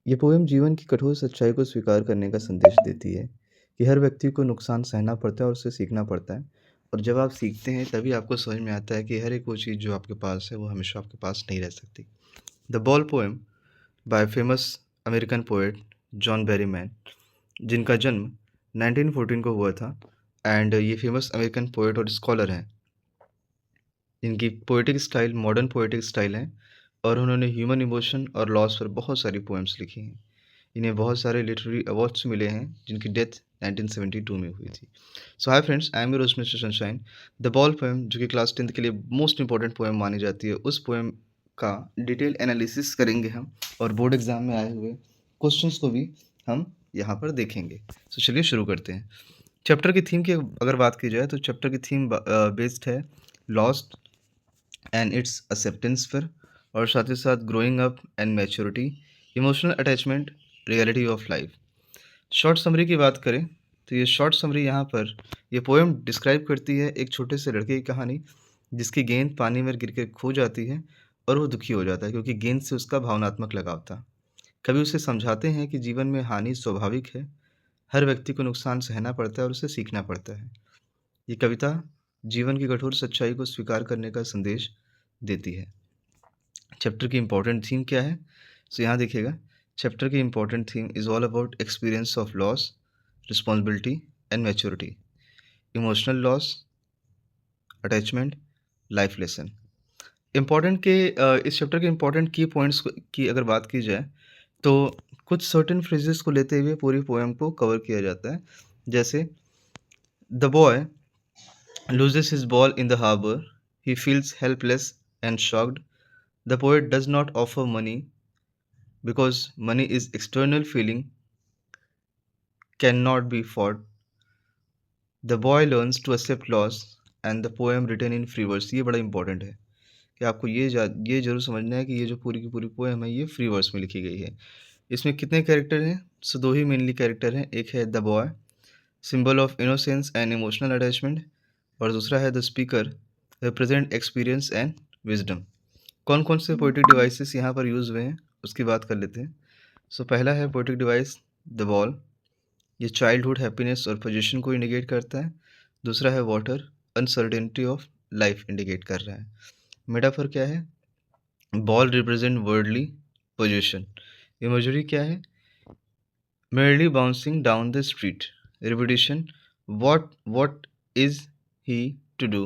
ये पोएम जीवन की कठोर सच्चाई को स्वीकार करने का संदेश देती है कि हर व्यक्ति को नुकसान सहना पड़ता है और उससे सीखना पड़ता है। और जब आप सीखते हैं तभी आपको समझ में आता है कि हर एक वो चीज़ जो आपके पास है वो हमेशा आपके पास नहीं रह सकती। The ball poem by famous American poet John Berryman, जिनका जन्म 1914 को हुआ था। एंड ये फेमस अमेरिकन पोएट और स्कॉलर हैं। इनकी poetic style modern poetic style है और उन्होंने ह्यूमन इमोशन और लॉस पर बहुत सारी पोएम्स लिखी हैं। इन्हें बहुत सारे लिटरेरी अवार्ड्स मिले हैं जिनकी डेथ 1972 में हुई थी। So hi friends, I am your host mister Sunshine. The ball poem जो कि क्लास 10th के लिए मोस्ट इंपॉर्टेंट पोएम मानी जाती है, उस पोएम का डिटेल एनालिसिस करेंगे हम और बोर्ड एग्जाम में आए हुए क्वेश्चंस को भी हम यहाँ पर देखेंगे। सो चलिए शुरू करते हैं। चैप्टर की थीम की अगर बात की जाए तो चैप्टर की थीम बेस्ड है लॉस्ट एंड इट्स एक्सेप्टेंस पर, और साथ ही साथ growing up and maturity, emotional attachment, reality of life. Short summary की बात करें तो ये शॉर्ट समरी यहाँ पर ये पोएम डिस्क्राइब करती है एक छोटे से लड़के की कहानी जिसकी गेंद पानी में गिर के खो जाती है और वो दुखी हो जाता है क्योंकि गेंद से उसका भावनात्मक लगाव था। कवि उसे समझाते हैं कि जीवन में हानि स्वाभाविक है, हर व्यक्ति को नुकसान सहना पड़ता है और उसे सीखना पड़ता है। ये कविता जीवन की कठोर सच्चाई को स्वीकार करने का संदेश देती है। चैप्टर की इम्पोर्टेंट थीम क्या है? सो यहाँ देखिएगा, चैप्टर की important theme is all about experience of loss, responsibility and maturity, emotional loss, attachment, life lesson. Important के इस चैप्टर के इम्पॉर्टेंट की पॉइंट्स की अगर बात की जाए तो कुछ सर्टेन फ्रेजेस को लेते हुए पूरी पोएम को कवर किया जाता है। जैसे the boy loses his ball in the harbor, he feels helpless and shocked. The poet does not offer money because money is external feeling cannot be fought. The boy learns to accept loss and the poem written in free verse। ये बड़ा important है कि आपको ये जरूर समझना है कि ये जो पूरी की पूरी पोएम है ये फ्री वर्स में लिखी गई है। इसमें कितने कैरेक्टर हैं? सो दो ही मेनली कैरेक्टर हैं। एक है the boy, symbol of innocence and emotional attachment, और दूसरा है the speaker, represent experience and wisdom. कौन कौन से पोएटिक डिवाइसेस यहाँ पर यूज़ हुए हैं उसकी बात कर लेते हैं। सो पहला है पोएटिक डिवाइस द बॉल, ये चाइल्डहुड हैप्पीनेस और पोजीशन को इंडिकेट करता है। दूसरा है water, uncertainty of life indicate कर रहा है। मेटाफर क्या है? Ball represent worldly position. Imagery क्या है? merely bouncing down the street। repetition, what is he to do।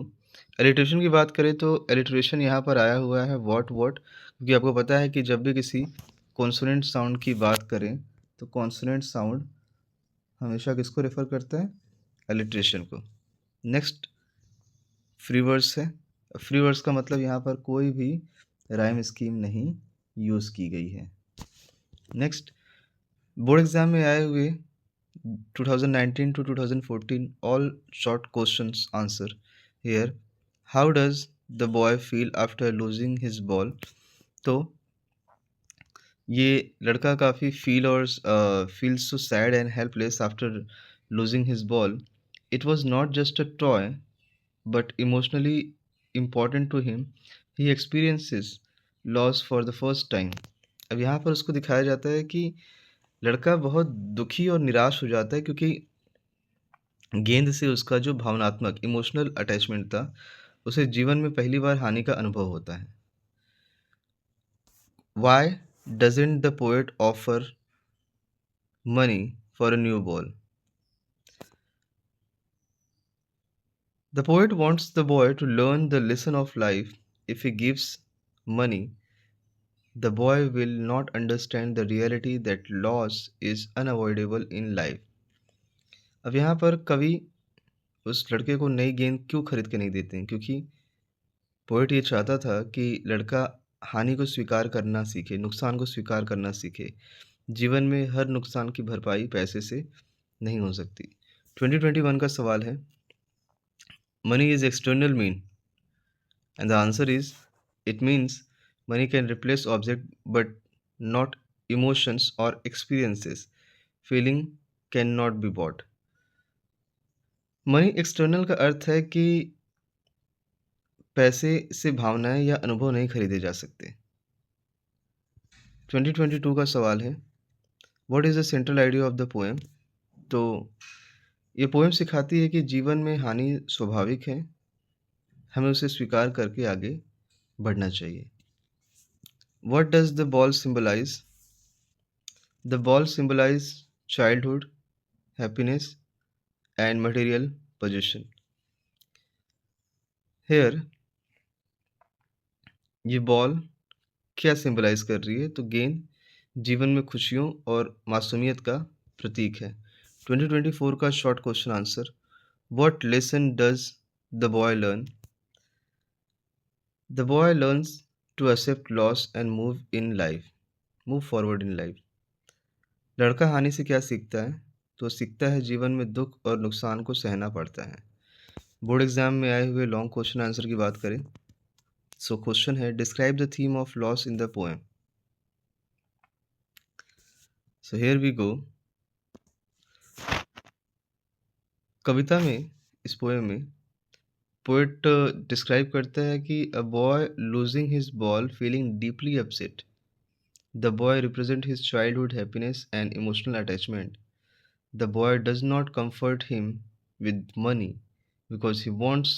alliteration की बात करें तो alliteration यहाँ पर आया हुआ है what, क्योंकि आपको पता है कि जब भी किसी कॉन्सोनेंट साउंड की बात करें तो कॉन्सोनेंट साउंड हमेशा किसको रेफर करता है? alliteration को। नेक्स्ट फ्री वर्स है। फ्री वर्स का मतलब यहाँ पर कोई भी राइम स्कीम नहीं यूज़ की गई है। नेक्स्ट, बोर्ड एग्जाम में आए हुए 2019 to 2014 all short questions answer here। how does the boy feel after losing his ball। तो ये लड़का काफ़ी feels so sad and helpless after losing his ball। it was not just a toy but emotionally important to him। he experiences loss for the first time। अब यहाँ पर उसको दिखाया जाता है कि लड़का बहुत दुखी और निराश हो जाता है क्योंकि गेंद से उसका जो भावनात्मक इमोशनल अटैचमेंट था उसे जीवन में पहली बार हानि का अनुभव होता है। Why doesn't the poet offer money for a new ball. The poet wants the boy to learn the lesson of life. If he gives money the boy will not understand the reality that loss is unavoidable in life. अब यहाँ पर कवि उस लड़के को नई गेंद क्यों खरीद के नहीं देते हैं? क्योंकि पोएट ये चाहता था कि लड़का हानि को स्वीकार करना सीखे, नुकसान को स्वीकार करना सीखे। जीवन में हर नुकसान की भरपाई पैसे से नहीं हो सकती। 2021 का सवाल है, money is external mean, and the answer is it means money can replace object but not emotions और experiences. Feeling can not be bought. Money external का अर्थ है कि पैसे से भावनाएं या अनुभव नहीं खरीदे जा सकते। 2022 का सवाल है, what is the central idea of the poem? तो ये पोएम सिखाती है कि जीवन में हानि स्वाभाविक है, हमें उसे स्वीकार करके आगे बढ़ना चाहिए। What does the ball symbolize? The ball symbolize childhood, happiness and material possession. Here ये बॉल क्या सिंबलाइज़ कर रही है? तो गेंद जीवन में खुशियों और मासूमियत का प्रतीक है। 2024 का short question answer, what lesson does the boy learn? The boy learns to accept loss and move forward in life. लड़का हानि से क्या सीखता है? तो सीखता है जीवन में दुख और नुकसान को सहना पड़ता है। बोर्ड एग्जाम में आए हुए लॉन्ग क्वेश्चन आंसर की बात करें, सो क्वेश्चन है, describe the theme of loss in the poem. So here we go. कविता में, इस पोएम में पोएट डिस्क्राइब करता है कि a boy losing his ball feeling deeply upset. The boy represent his childhood happiness and emotional attachment. The boy does not comfort him with money because he wants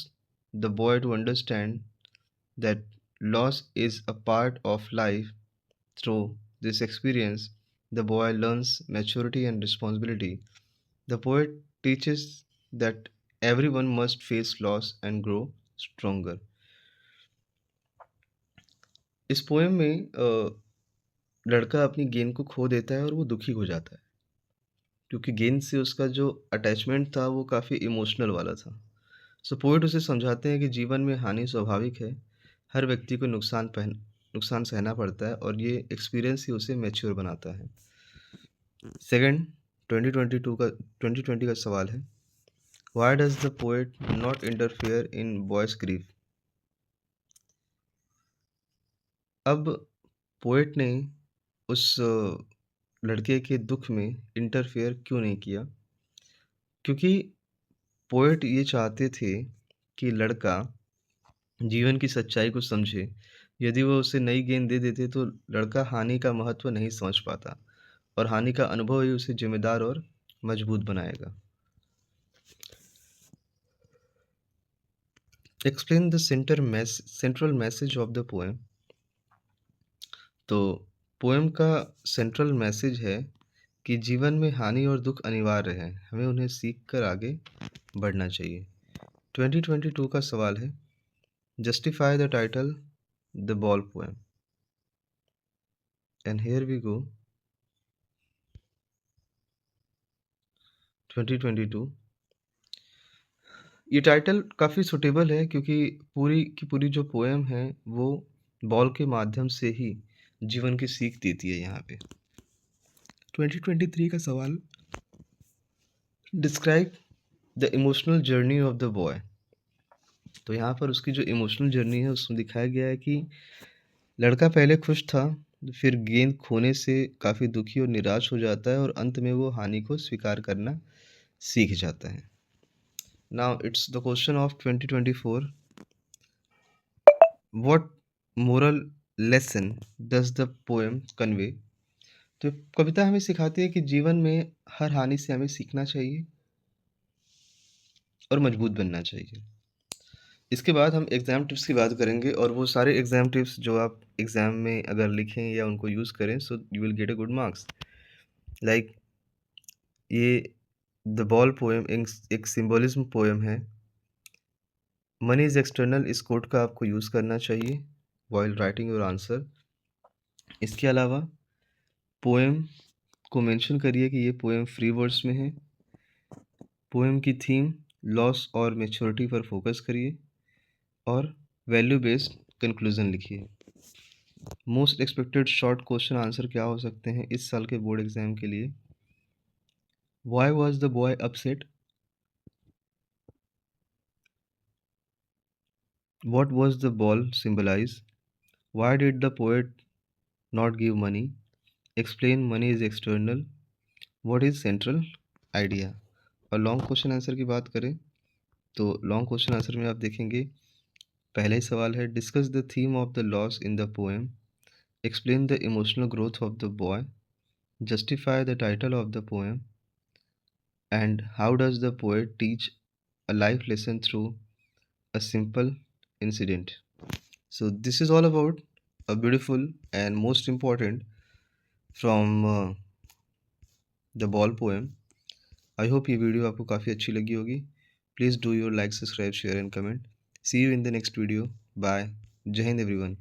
the boy to understand that loss is a part of life. Through this experience, the boy learns maturity and responsibility. The poet teaches that everyone must face loss and grow stronger. इस poem में लड़का अपनी गेंद को खो देता है और वो दुखी हो जाता है, क्योंकि गेंद से उसका जो अटैचमेंट था वो काफ़ी इमोशनल वाला था। सो पोएट उसे समझाते हैं कि जीवन में हानि स्वाभाविक है, हर व्यक्ति को नुकसान सहना पड़ता है और ये एक्सपीरियंस ही उसे मैच्योर बनाता है। सेकंड 2020 का सवाल है, why does the poet not interfere in boys grief? अब पोएट ने उस लड़के के दुख में इंटरफेयर क्यों नहीं किया? क्योंकि पोएट ये चाहते थे कि लड़का जीवन की सच्चाई को समझे। यदि वो उसे नई गेंद दे देते तो लड़का हानि का महत्व नहीं समझ पाता और हानि का अनुभव ही उसे जिम्मेदार और मजबूत बनाएगा। Explain the central message of the poem. तो पोएम का सेंट्रल मैसेज है कि जीवन में हानि और दुख अनिवार्य है, हमें उन्हें सीख कर आगे बढ़ना चाहिए। 2022 का सवाल है, justify the title the ball poem. And here we go. 2022 ये टाइटल काफ़ी सूटेबल है क्योंकि पूरी की पूरी जो पोएम है वो बॉल के माध्यम से ही जीवन की सीख देती है यहाँ पे। 2023 का सवाल, describe the emotional journey of the boy. तो यहाँ पर उसकी जो इमोशनल जर्नी है उसमें दिखाया गया है कि लड़का पहले खुश था, फिर गेंद खोने से काफ़ी दुखी और निराश हो जाता है और अंत में वो हानि को स्वीकार करना सीख जाता है। Now it's the question of 2024, what moral lesson does the poem convey? तो कविता हमें सिखाती है कि जीवन में हर हानि से हमें सीखना चाहिए और मजबूत बनना चाहिए। इसके बाद हम एग्ज़ाम टिप्स की बात करेंगे और वो सारे एग्ज़ाम टिप्स जो आप एग्ज़ाम में अगर लिखें या उनको यूज़ करें so you will get a good marks. Like ये द बॉल पोएम एक सिंबोलिज्म पोएम है। मनी इज़ एक्सटर्नल, इस कोट का आपको यूज़ करना चाहिए व्हाइल राइटिंग योर आंसर। इसके अलावा पोएम को मेंशन करिए कि ये पोएम फ्री वर्ड्स में है। पोएम की थीम लॉस और मैच्योरिटी पर फोकस करिए और वैल्यू बेस्ड कंक्लूजन लिखिए। Most expected short question answer क्या हो सकते हैं इस साल के बोर्ड एग्जाम के लिए? Why was the boy upset? What was the ball symbolize? Why did the poet not give money? Explain money is external. What is central idea? और लॉन्ग क्वेश्चन आंसर की बात करें तो लॉन्ग क्वेश्चन आंसर में आप देखेंगे, पहला ही सवाल है, discuss the theme of the loss in the poem. Explain the emotional growth of the boy. Justify the title of the poem, and how does the poet teach a life lesson through a simple incident? So this is all about a beautiful and most important from the ball poem. I hope ये video आपको काफ़ी अच्छी लगी होगी। Please do your like, subscribe, share and comment. See you in the next video. Bye. जय Hind everyone.